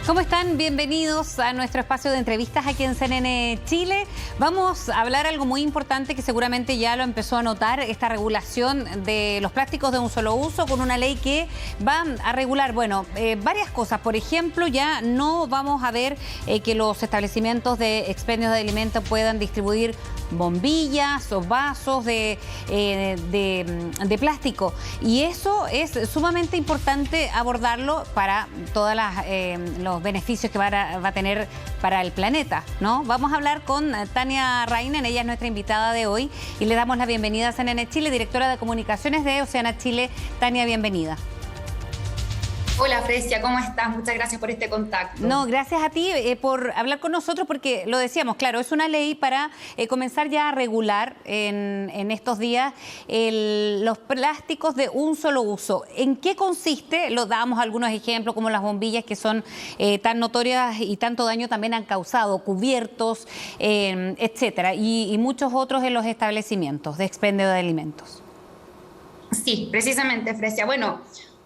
¿Cómo están? Bienvenidos a nuestro espacio de entrevistas aquí en CNN Chile. Vamos a hablar algo muy importante que seguramente ya lo empezó a notar, esta regulación de los plásticos de un solo uso con una ley que va a regular, varias cosas. Por ejemplo, ya no vamos a ver que los establecimientos de expendios de alimentos puedan distribuir bombillas o vasos de plástico. Y eso es sumamente importante abordarlo para todas los beneficios que va a tener para el planeta, ¿no? Vamos a hablar con Tania Rainen, ella es nuestra invitada de hoy y le damos la bienvenida a CNN Chile, directora de comunicaciones de Oceana Chile. Tania, bienvenida. Hola Fresia, ¿cómo estás? Muchas gracias por este contacto. No, gracias a ti por hablar con nosotros porque lo decíamos, claro, es una ley para comenzar ya a regular en estos días los plásticos de un solo uso. ¿En qué consiste? Lo damos algunos ejemplos como las bombillas que son tan notorias y tanto daño también han causado, cubiertos, etcétera, y muchos otros en los establecimientos de expendio de alimentos. Sí, precisamente, Fresia. Bueno,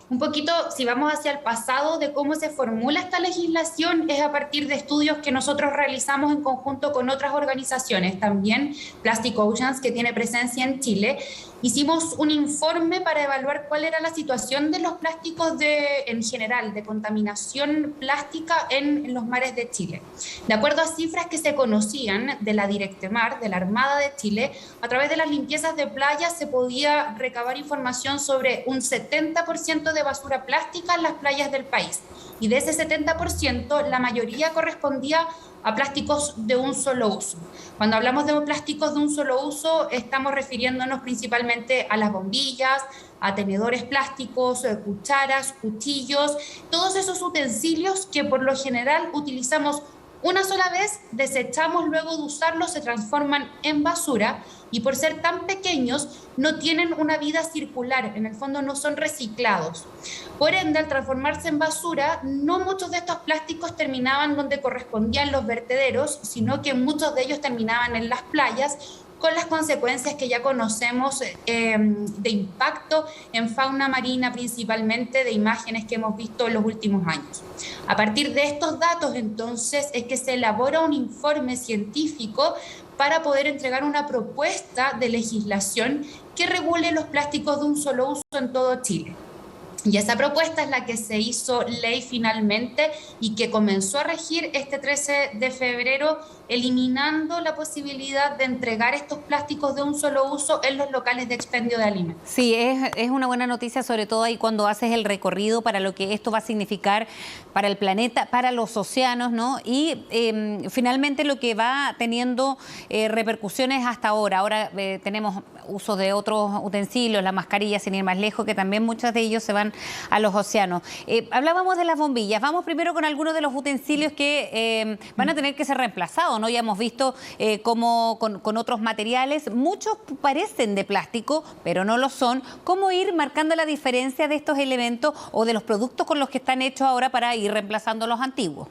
un poquito, si vamos hacia el pasado de cómo se formula esta legislación, es a partir de estudios que nosotros realizamos en conjunto con otras organizaciones, también Plastic Oceans, que tiene presencia en Chile. Hicimos un informe para evaluar cuál era la situación de los plásticos en general, de contaminación plástica en los mares de Chile. De acuerdo a cifras que se conocían de la Directemar, de la Armada de Chile, a través de las limpiezas de playas se podía recabar información sobre un 70% de basura plástica en las playas del país. Y de ese 70%, la mayoría correspondía a plásticos de un solo uso. Cuando hablamos de plásticos de un solo uso, estamos refiriéndonos principalmente a las bombillas, a tenedores plásticos, cucharas, cuchillos, todos esos utensilios que por lo general utilizamos una sola vez, desechamos luego de usarlos, se transforman en basura y por ser tan pequeños no tienen una vida circular, en el fondo no son reciclados. Por ende, al transformarse en basura, no muchos de estos plásticos terminaban donde correspondían los vertederos, sino que muchos de ellos terminaban en las playas, con las consecuencias que ya conocemos de impacto en fauna marina, principalmente de imágenes que hemos visto en los últimos años. A partir de estos datos, entonces, es que se elabora un informe científico para poder entregar una propuesta de legislación que regule los plásticos de un solo uso en todo Chile. Y esa propuesta es la que se hizo ley finalmente y que comenzó a regir este 13 de febrero, eliminando la posibilidad de entregar estos plásticos de un solo uso en los locales de expendio de alimentos. Sí, es una buena noticia, sobre todo ahí cuando haces el recorrido para lo que esto va a significar para el planeta, para los océanos, ¿no? Y finalmente lo que va teniendo repercusiones hasta ahora. Ahora tenemos uso de otros utensilios, la mascarilla, sin ir más lejos, que también muchos de ellos se van a los océanos. Hablábamos de las bombillas. Vamos primero con algunos de los utensilios que van a tener que ser reemplazados, ¿no? Ya hemos visto cómo con otros materiales, muchos parecen de plástico, pero no lo son. ¿Cómo ir marcando la diferencia de estos elementos o de los productos con los que están hechos ahora para ir reemplazando los antiguos?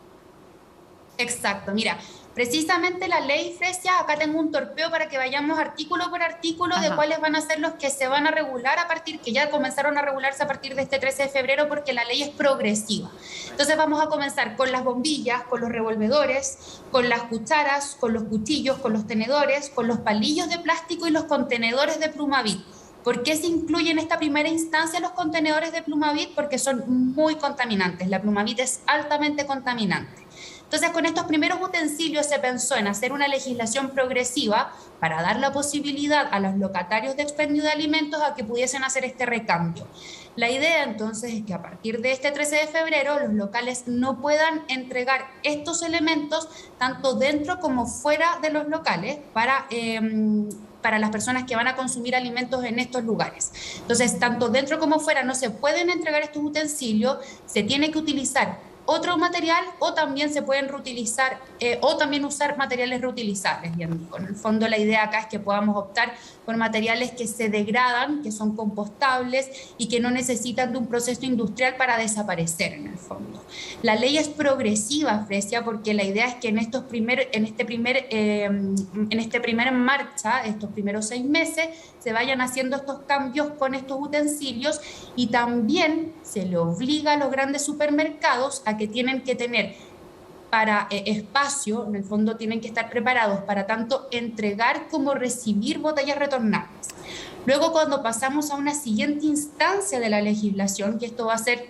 Exacto, mira, precisamente la ley, Fresia, acá tengo un torpeo para que vayamos artículo por artículo de cuáles van a ser los que se van a regular que ya comenzaron a regularse a partir de este 13 de febrero porque la ley es progresiva. Entonces vamos a comenzar con las bombillas, con los revolvedores, con las cucharas, con los cuchillos, con los tenedores, con los palillos de plástico y los contenedores de Plumavit. ¿Por qué se incluye en esta primera instancia los contenedores de Plumavit? Porque son muy contaminantes. La Plumavit es altamente contaminante. Entonces, con estos primeros utensilios se pensó en hacer una legislación progresiva para dar la posibilidad a los locatarios de expendio de alimentos a que pudiesen hacer este recambio. La idea, entonces, es que a partir de este 13 de febrero los locales no puedan entregar estos elementos tanto dentro como fuera de los locales para las personas que van a consumir alimentos en estos lugares. Entonces, tanto dentro como fuera no se pueden entregar estos utensilios, se tiene que utilizar otro material o también se pueden reutilizar o también usar materiales reutilizables. Bien, con el fondo la idea acá es que podamos optar por materiales que se degradan, que son compostables y que no necesitan de un proceso industrial para desaparecer en el fondo. La ley es progresiva, Fresia, porque la idea es que en este primer en marcha, estos primeros 6 meses, se vayan haciendo estos cambios con estos utensilios y también se le obliga a los grandes supermercados a sea que tienen que tener para espacio, en el fondo tienen que estar preparados para tanto entregar como recibir botellas retornables. Luego, cuando pasamos a una siguiente instancia de la legislación, que esto va a ser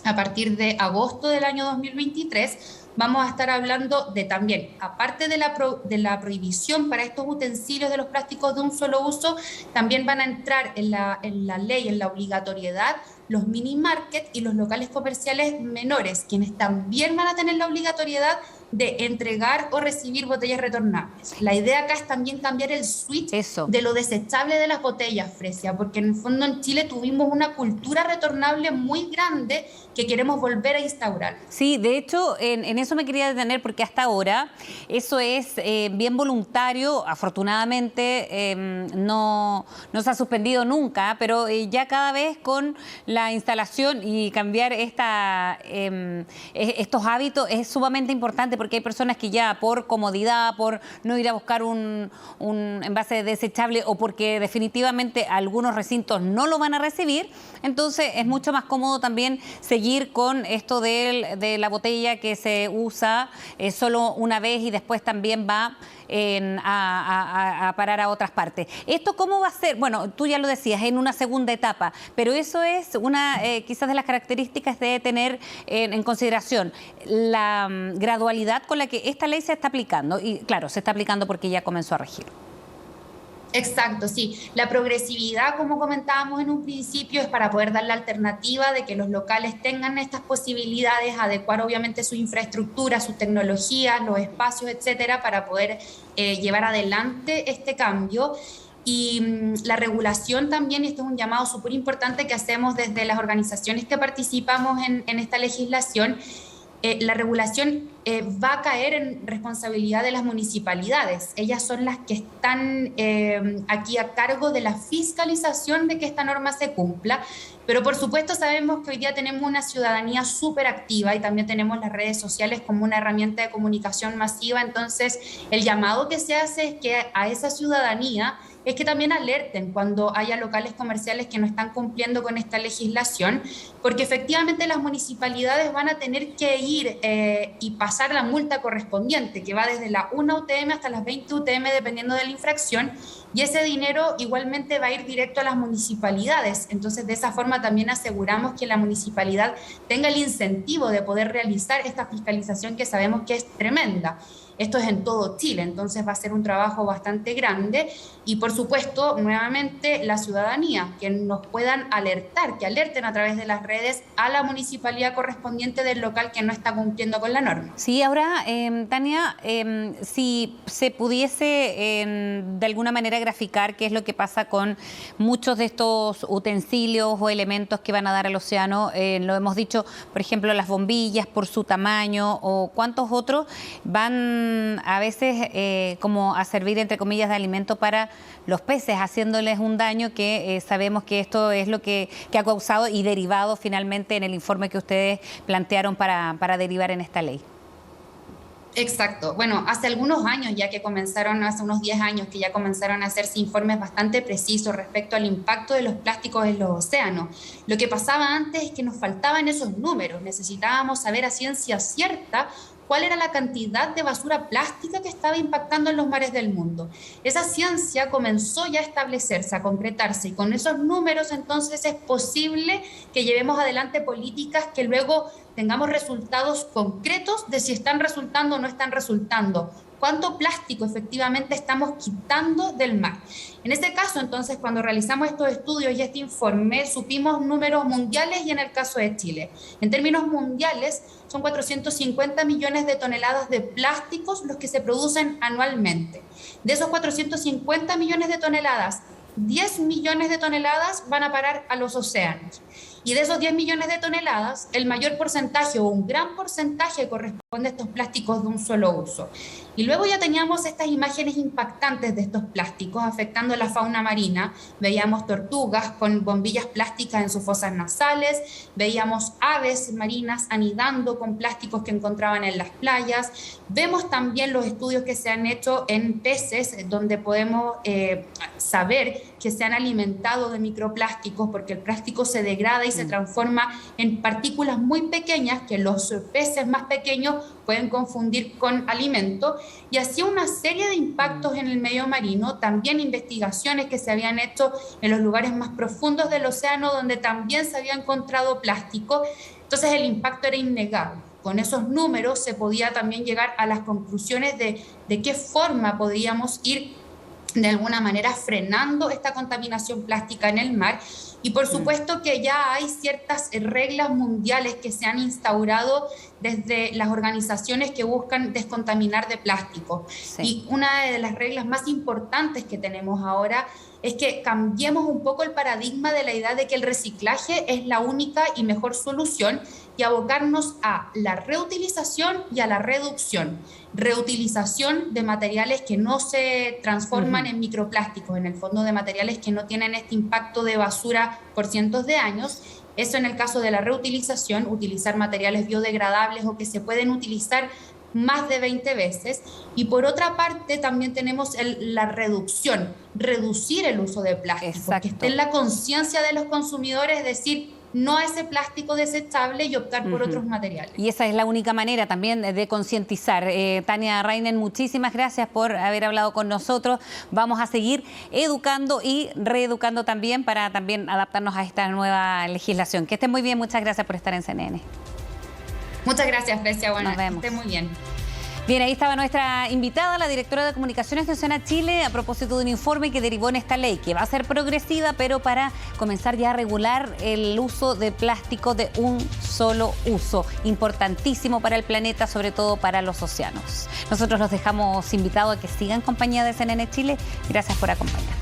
a partir de agosto del año 2023, vamos a estar hablando de también, aparte de la prohibición para estos utensilios de los plásticos de un solo uso, también van a entrar en la ley, en la obligatoriedad, los mini market y los locales comerciales menores, quienes también van a tener la obligatoriedad de entregar o recibir botellas retornables. La idea acá es también cambiar el switch de lo desechable de las botellas, Fresia, porque en el fondo en Chile tuvimos una cultura retornable muy grande que queremos volver a instaurar. Sí, de hecho, en eso me quería detener porque hasta ahora eso es bien voluntario. Afortunadamente no se ha suspendido nunca, pero ya cada vez con la instalación y cambiar estos hábitos es sumamente importante, porque hay personas que ya por comodidad, por no ir a buscar un envase desechable o porque definitivamente algunos recintos no lo van a recibir, entonces es mucho más cómodo también seguir con esto de la botella que se usa solo una vez y después también va a parar a otras partes. ¿Esto cómo va a ser? Bueno, tú ya lo decías, en una segunda etapa, pero eso es una quizás de las características de tener en consideración la gradualidad con la que esta ley se está aplicando. Y claro, se está aplicando porque ya comenzó a regir. Exacto, sí. La progresividad, como comentábamos en un principio, es para poder dar la alternativa de que los locales tengan estas posibilidades, adecuar obviamente su infraestructura, su tecnología, los espacios, etcétera, para poder llevar adelante este cambio. Y la regulación también, y este es un llamado súper importante que hacemos desde las organizaciones que participamos en esta legislación. La regulación va a caer en responsabilidad de las municipalidades. Ellas son las que están aquí a cargo de la fiscalización de que esta norma se cumpla, pero por supuesto sabemos que hoy día tenemos una ciudadanía súper activa y también tenemos las redes sociales como una herramienta de comunicación masiva. Entonces, el llamado que se hace es que a esa ciudadanía es que también alerten cuando haya locales comerciales que no están cumpliendo con esta legislación, porque efectivamente las municipalidades van a tener que ir y pasar la multa correspondiente, que va desde la 1 UTM hasta las 20 UTM, dependiendo de la infracción, y ese dinero igualmente va a ir directo a las municipalidades. Entonces, de esa forma también aseguramos que la municipalidad tenga el incentivo de poder realizar esta fiscalización que sabemos que es tremenda. Esto es en todo Chile, entonces va a ser un trabajo bastante grande y, por supuesto, nuevamente la ciudadanía, que nos puedan alertar, que alerten a través de las redes a la municipalidad correspondiente del local que no está cumpliendo con la norma. Sí, ahora, Tania, si se pudiese de alguna manera graficar qué es lo que pasa con muchos de estos utensilios o elementos que van a dar al océano, lo hemos dicho, por ejemplo, las bombillas por su tamaño o cuántos otros van a veces como a servir, entre comillas, de alimento para los peces, haciéndoles un daño que sabemos que esto es lo que ha causado y derivado finalmente en el informe que ustedes plantearon para derivar en esta ley. Exacto. Bueno, hace algunos años ya que comenzaron, hace unos 10 años que ya comenzaron a hacerse informes bastante precisos respecto al impacto de los plásticos en los océanos. Lo que pasaba antes es que nos faltaban esos números, necesitábamos saber a ciencia cierta cuál era la cantidad de basura plástica que estaba impactando en los mares del mundo. Esa ciencia comenzó ya a establecerse, a concretarse, y con esos números entonces es posible que llevemos adelante políticas que luego tengamos resultados concretos de si están resultando o no están resultando. ¿Cuánto plástico efectivamente estamos quitando del mar? En este caso, entonces, cuando realizamos estos estudios y este informe, supimos números mundiales y en el caso de Chile. En términos mundiales, son 450 millones de toneladas de plásticos los que se producen anualmente. De esos 450 millones de toneladas, 10 millones de toneladas van a parar a los océanos. Y de esos 10 millones de toneladas, el mayor porcentaje o un gran porcentaje corresponde a estos plásticos de un solo uso. Y luego ya teníamos estas imágenes impactantes de estos plásticos afectando la fauna marina. Veíamos tortugas con bombillas plásticas en sus fosas nasales, veíamos aves marinas anidando con plásticos que encontraban en las playas. Vemos también los estudios que se han hecho en peces, donde podemos saber que se han alimentado de microplásticos, porque el plástico se degrada y se transforma en partículas muy pequeñas que los peces más pequeños pueden confundir con alimento, y así una serie de impactos en el medio marino, también investigaciones que se habían hecho en los lugares más profundos del océano donde también se había encontrado plástico. Entonces el impacto era innegable. Con esos números se podía también llegar a las conclusiones de qué forma podríamos ir de alguna manera frenando esta contaminación plástica en el mar. Y por supuesto que ya hay ciertas reglas mundiales que se han instaurado desde las organizaciones que buscan descontaminar de plástico. Sí. Y una de las reglas más importantes que tenemos ahora es que cambiemos un poco el paradigma de la idea de que el reciclaje es la única y mejor solución y abocarnos a la reutilización y a la reducción. Reutilización de materiales que no se transforman en microplásticos, en el fondo de materiales que no tienen este impacto de basura por cientos de años. Eso en el caso de la reutilización, utilizar materiales biodegradables o que se pueden utilizar más de 20 veces. Y por otra parte también tenemos la reducción, reducir el uso de plástico, que esté en la conciencia de los consumidores, es decir, no a ese plástico desechable y optar por otros materiales. Y esa es la única manera también de concientizar. Tania Reinen, muchísimas gracias por haber hablado con nosotros. Vamos a seguir educando y reeducando también para también adaptarnos a esta nueva legislación. Que estén muy bien, muchas gracias por estar en CNN. Muchas gracias, Fresia. Bueno, nos vemos. Que esté muy bien. Bien, ahí estaba nuestra invitada, la directora de Comunicaciones de Océana Chile, a propósito de un informe que derivó en esta ley, que va a ser progresiva, pero para comenzar ya a regular el uso de plástico de un solo uso. Importantísimo para el planeta, sobre todo para los océanos. Nosotros los dejamos invitados a que sigan en compañía de CNN Chile. Gracias por acompañarnos.